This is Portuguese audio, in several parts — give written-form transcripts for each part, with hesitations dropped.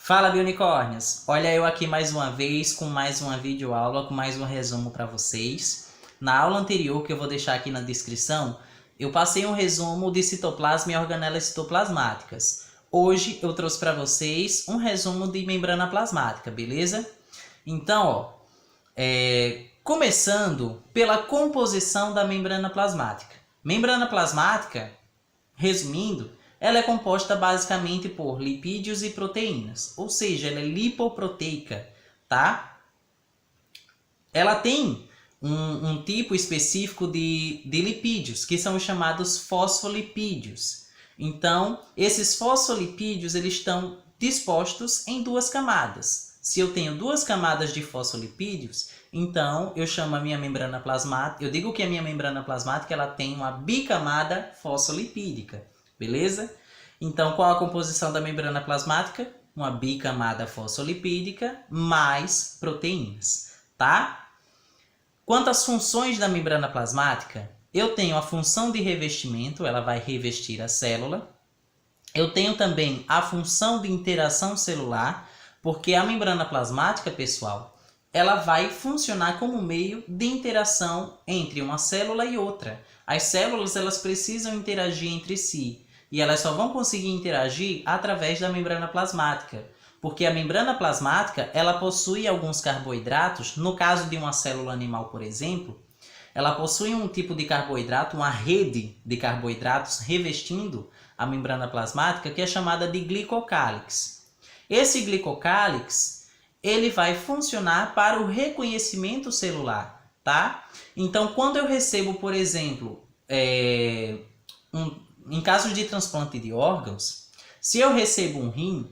Fala, Bionicórnios! Olha eu aqui mais uma vez com mais uma videoaula, com mais um resumo para vocês. Na aula anterior, que eu vou deixar aqui na descrição, eu passei um resumo de citoplasma e organelas citoplasmáticas. Hoje eu trouxe para vocês um resumo de membrana plasmática, beleza? Então, começando pela composição da membrana plasmática. Membrana plasmática, resumindo, ela é composta basicamente por lipídios e proteínas, ou seja, ela é lipoproteica, tá? Ela tem um tipo específico de lipídios, que são os chamados fosfolipídios. Então, esses fosfolipídios eles estão dispostos em duas camadas. Se eu tenho duas camadas de fosfolipídios, então eu chamo a minha membrana plasmática, eu digo que a minha membrana plasmática ela tem uma bicamada fosfolipídica. Beleza? Então, qual a composição da membrana plasmática? Uma bicamada fosfolipídica mais proteínas, tá? Quanto às funções da membrana plasmática, eu tenho a função de revestimento, ela vai revestir a célula. Eu tenho também a função de interação celular, porque a membrana plasmática, pessoal, ela vai funcionar como meio de interação entre uma célula e outra. As células elas precisam interagir entre si. E elas só vão conseguir interagir através da membrana plasmática, porque a membrana plasmática ela possui alguns carboidratos. No caso de uma célula animal, por exemplo, ela possui um tipo de carboidrato, uma rede de carboidratos revestindo a membrana plasmática, que é chamada de glicocálix. Esse glicocálix ele vai funcionar para o reconhecimento celular, tá? Então, quando eu recebo, por exemplo, em caso de transplante de órgãos, se eu recebo um rim,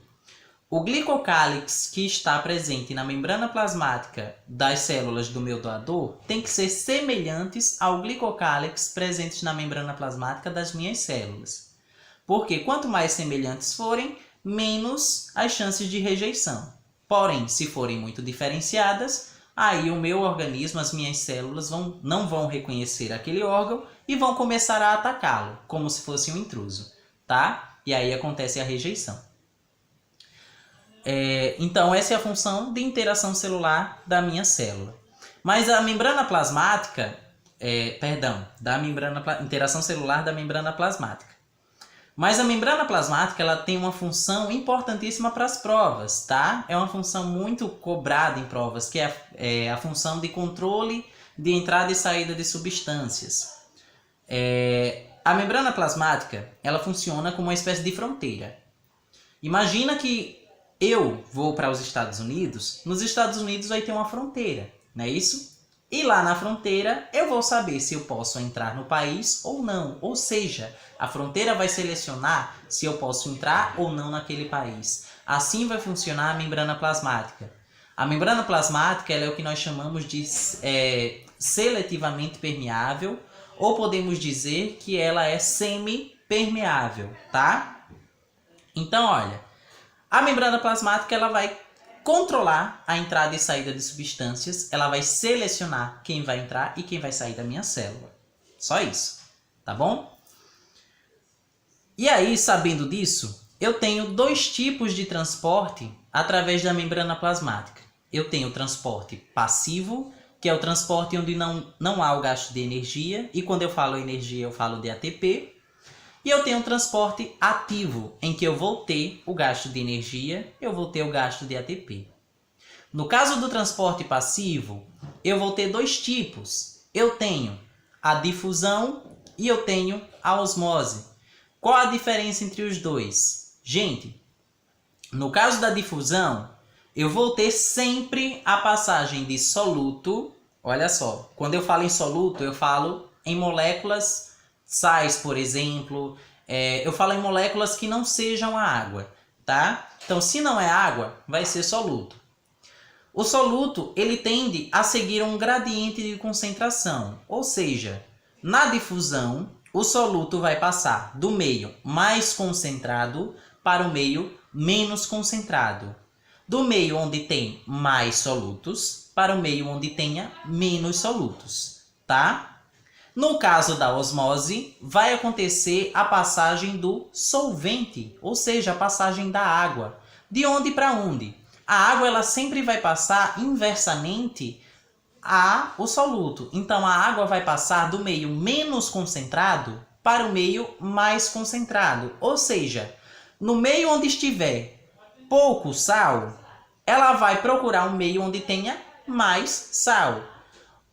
o glicocálix que está presente na membrana plasmática das células do meu doador tem que ser semelhantes ao glicocálix presentes na membrana plasmática das minhas células. Porque quanto mais semelhantes forem, menos as chances de rejeição. Porém, se forem muito diferenciadas, aí o meu organismo, as minhas células não vão reconhecer aquele órgão e vão começar a atacá-lo, como se fosse um intruso, tá? E aí acontece a rejeição. Então, essa é a função de interação celular da minha célula. Mas a membrana plasmática, interação celular da membrana plasmática. Mas a membrana plasmática ela tem uma função importantíssima para as provas, tá? É uma função muito cobrada em provas, que é a função de controle de entrada e saída de substâncias. A membrana plasmática ela funciona como uma espécie de fronteira. Imagina que eu vou para os Estados Unidos, nos Estados Unidos vai ter uma fronteira, não é isso? E lá na fronteira eu vou saber se eu posso entrar no país ou não. Ou seja, a fronteira vai selecionar se eu posso entrar ou não naquele país. Assim vai funcionar a membrana plasmática. A membrana plasmática ela é o que nós chamamos de seletivamente permeável, ou podemos dizer que ela é semi-permeável, tá? Então, olha, a membrana plasmática ela vai controlar a entrada e saída de substâncias, ela vai selecionar quem vai entrar e quem vai sair da minha célula. Só isso, tá bom? E aí, sabendo disso, eu tenho dois tipos de transporte através da membrana plasmática. Eu tenho o transporte passivo, que é o transporte onde não há o gasto de energia, e quando eu falo energia eu falo de ATP. E eu tenho um transporte ativo, em que eu vou ter o gasto de energia, eu vou ter o gasto de ATP. No caso do transporte passivo, eu vou ter dois tipos. Eu tenho a difusão e eu tenho a osmose. Qual a diferença entre os dois? Gente, no caso da difusão, eu vou ter sempre a passagem de soluto. Olha só, quando eu falo em soluto, eu falo em moléculas sais, por exemplo, eu falo em moléculas que não sejam a água, tá? Então, se não é água, vai ser soluto. O soluto, ele tende a seguir um gradiente de concentração, ou seja, na difusão, o soluto vai passar do meio mais concentrado para o meio menos concentrado. Do meio onde tem mais solutos para o meio onde tenha menos solutos, tá? No caso da osmose, vai acontecer a passagem do solvente, ou seja, a passagem da água, De onde para onde? A água ela sempre vai passar inversamente ao soluto. Então, a água vai passar do meio menos concentrado para o meio mais concentrado. Ou seja, no meio onde estiver pouco sal, ela vai procurar um meio onde tenha mais sal.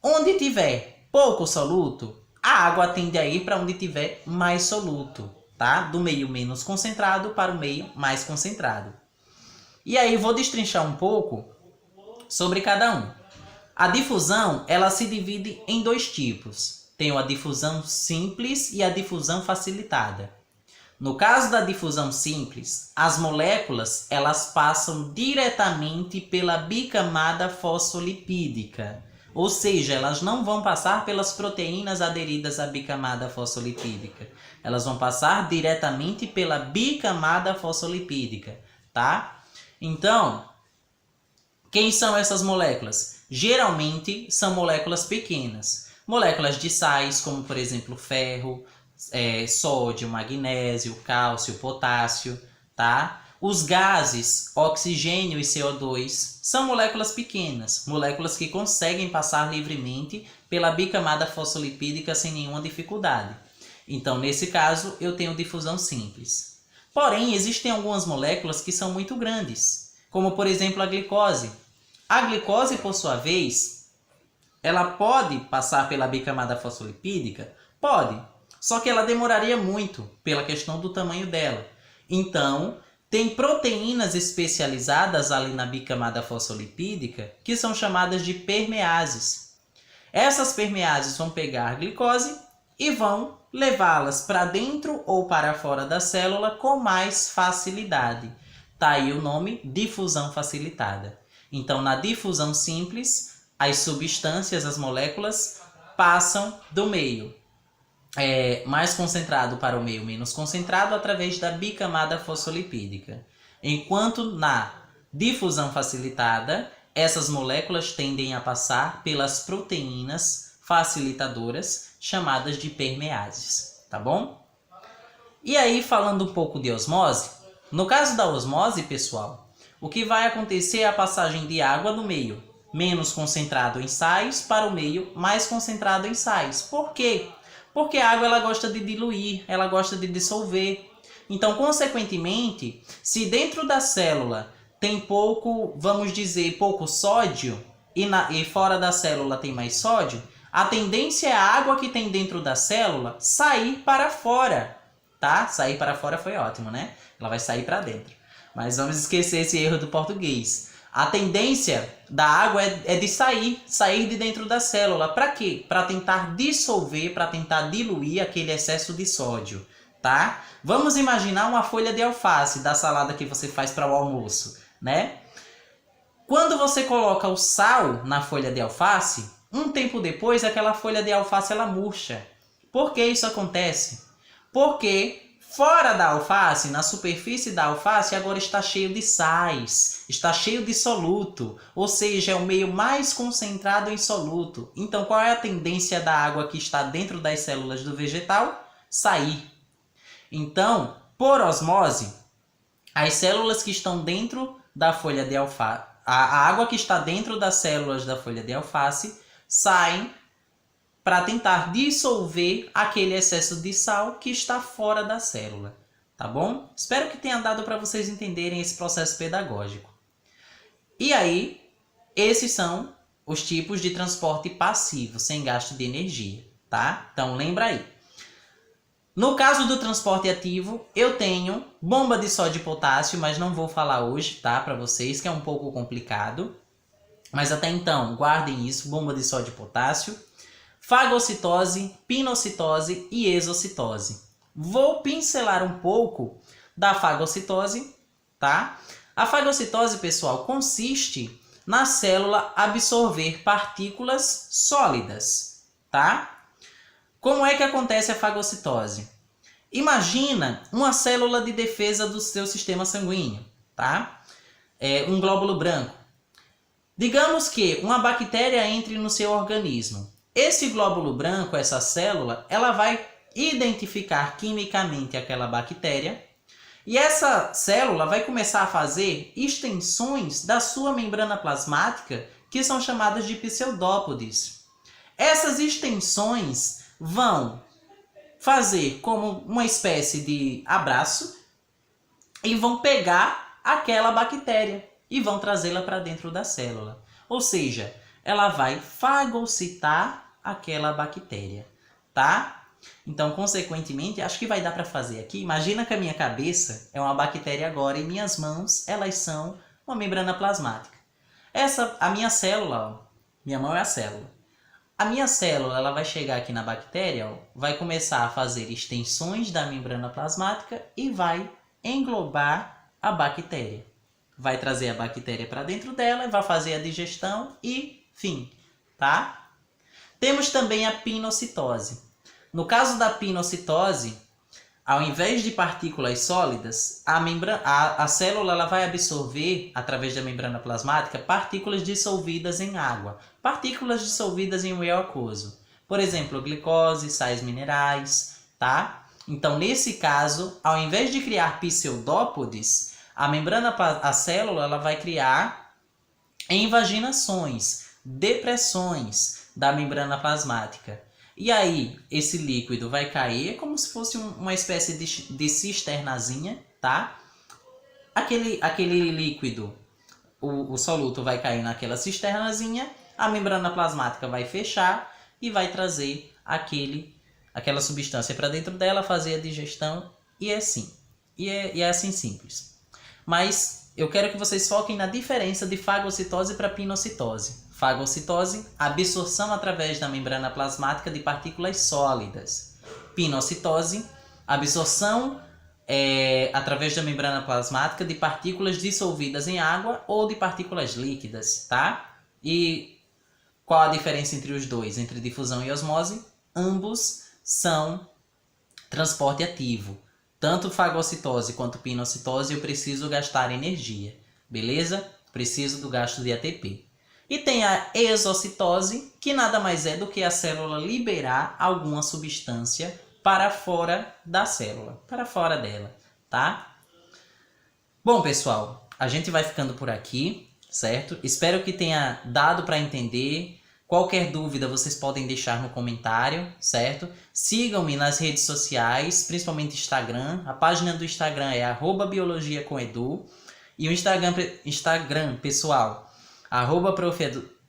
Onde tiver pouco soluto, a água tende a ir para onde tiver mais soluto, tá? Do meio menos concentrado para o meio mais concentrado. E aí vou destrinchar um pouco sobre cada um. A difusão, ela se divide em dois tipos. Tem a difusão simples e a difusão facilitada. No caso da difusão simples, as moléculas elas passam diretamente pela bicamada fosfolipídica. Ou seja, elas não vão passar pelas proteínas aderidas à bicamada fosfolipídica. Elas vão passar diretamente pela bicamada fosfolipídica, tá? Então, quem são essas moléculas? Geralmente são moléculas pequenas. Moléculas de sais, como por exemplo ferro, sódio, magnésio, cálcio, potássio, tá? Os gases, oxigênio e CO2, são moléculas pequenas, moléculas que conseguem passar livremente pela bicamada fosfolipídica sem nenhuma dificuldade. Então, nesse caso, eu tenho difusão simples. Porém, existem algumas moléculas que são muito grandes, como por exemplo a glicose. A glicose, por sua vez, ela pode passar pela bicamada fosfolipídica? Pode, só que ela demoraria muito pela questão do tamanho dela. Então, tem proteínas especializadas ali na bicamada fosfolipídica que são chamadas de permeases. Essas permeases vão pegar a glicose e vão levá-las para dentro ou para fora da célula com mais facilidade. Tá aí o nome difusão facilitada. Então, na difusão simples, as substâncias, as moléculas, passam do meio mais concentrado para o meio menos concentrado através da bicamada fosfolipídica. Enquanto na difusão facilitada, essas moléculas tendem a passar pelas proteínas facilitadoras chamadas de permeases, tá bom? E aí, falando um pouco de osmose, no caso da osmose, pessoal, o que vai acontecer é a passagem de água do meio menos concentrado em sais para o meio mais concentrado em sais. Por quê? Porque a água ela gosta de diluir, ela gosta de dissolver. Então, consequentemente, se dentro da célula tem pouco, vamos dizer, pouco sódio e fora da célula tem mais sódio, a tendência é a água que tem dentro da célula sair para fora, tá? Sair para fora foi ótimo, né? Ela vai sair para dentro. Mas vamos esquecer esse erro do português. A tendência da água é de sair de dentro da célula. Para quê? Para tentar dissolver, para tentar diluir aquele excesso de sódio, tá? Vamos imaginar uma folha de alface da salada que você faz para o almoço, né? Quando você coloca o sal na folha de alface, um tempo depois aquela folha de alface ela murcha. Por que isso acontece? Porque fora da alface, na superfície da alface, agora está cheio de sais, está cheio de soluto, ou seja, é o meio mais concentrado em soluto. Então, qual é a tendência da água que está dentro das células do vegetal? Sair. Então, por osmose, as células que estão dentro da folha de alface, a água que está dentro das células da folha de alface, saem para tentar dissolver aquele excesso de sal que está fora da célula, tá bom? Espero que tenha dado para vocês entenderem esse processo pedagógico. E aí, esses são os tipos de transporte passivo, sem gasto de energia, tá? Então, lembra aí. No caso do transporte ativo, eu tenho bomba de sódio e potássio, mas não vou falar hoje, tá? Para vocês, que é um pouco complicado. Mas até então, guardem isso, bomba de sódio e potássio. Fagocitose, pinocitose e exocitose. Vou pincelar um pouco da fagocitose, tá? A fagocitose, pessoal, consiste na célula absorver partículas sólidas, tá? Como é que acontece a fagocitose? Imagina uma célula de defesa do seu sistema sanguíneo, tá? Um glóbulo branco. Digamos que uma bactéria entre no seu organismo. Esse glóbulo branco, essa célula, ela vai identificar quimicamente aquela bactéria, E essa célula vai começar a fazer extensões da sua membrana plasmática, que são chamadas de pseudópodes. Essas extensões vão fazer como uma espécie de abraço e vão pegar aquela bactéria e vão trazê-la para dentro da célula. Ou seja, ela vai fagocitar aquela bactéria, tá? Então, consequentemente, acho que vai dar para fazer aqui. Imagina que a minha cabeça é uma bactéria agora e minhas mãos, elas são uma membrana plasmática. A minha célula, ó, minha mão é a célula. A minha célula, ela vai chegar aqui na bactéria, ó, vai começar a fazer extensões da membrana plasmática e vai englobar a bactéria. Vai trazer a bactéria para dentro dela, vai fazer a digestão e fim, tá? Temos também a pinocitose. No caso da pinocitose, ao invés de partículas sólidas, a célula ela vai absorver, através da membrana plasmática, partículas dissolvidas em água, partículas dissolvidas em meio aquoso. Por exemplo, glicose, sais minerais, tá? Então, nesse caso, ao invés de criar pseudópodes, a célula ela vai criar invaginações, depressões da membrana plasmática. E aí, esse líquido vai cair como se fosse uma espécie de cisternazinha, tá? Aquele líquido, o soluto vai cair naquela cisternazinha, a membrana plasmática vai fechar e vai trazer aquela substância para dentro dela, fazer a digestão e é assim. E é assim simples. Mas eu quero que vocês foquem na diferença de fagocitose para pinocitose. Fagocitose, absorção através da membrana plasmática de partículas sólidas. Pinocitose, absorção através da membrana plasmática de partículas dissolvidas em água ou de partículas líquidas, tá? E qual a diferença entre os dois? Entre difusão e osmose? Ambos são transporte ativo. Tanto fagocitose quanto pinocitose eu preciso gastar energia, beleza? Preciso do gasto de ATP. E tem a exocitose, que nada mais é do que a célula liberar alguma substância para fora da célula, para fora dela, tá? Bom, pessoal, a gente vai ficando por aqui, certo? Espero que tenha dado para entender. Qualquer dúvida vocês podem deixar no comentário, certo? Sigam-me nas redes sociais, principalmente Instagram. A página do Instagram é @biologiacomedu e o Instagram pessoal,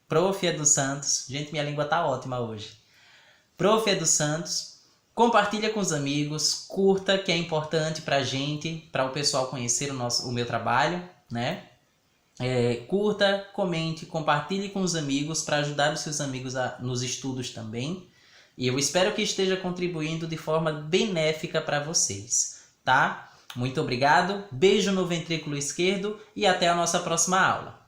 @profedusantos. Gente, minha língua tá ótima hoje. Profedusantos. Compartilha com os amigos, curta, que é importante pra gente, para o pessoal conhecer o meu trabalho, né? Curta, comente, compartilhe com os amigos para ajudar os seus amigos nos estudos também. E eu espero que esteja contribuindo de forma benéfica para vocês, tá? Muito obrigado, beijo no ventrículo esquerdo e até a nossa próxima aula.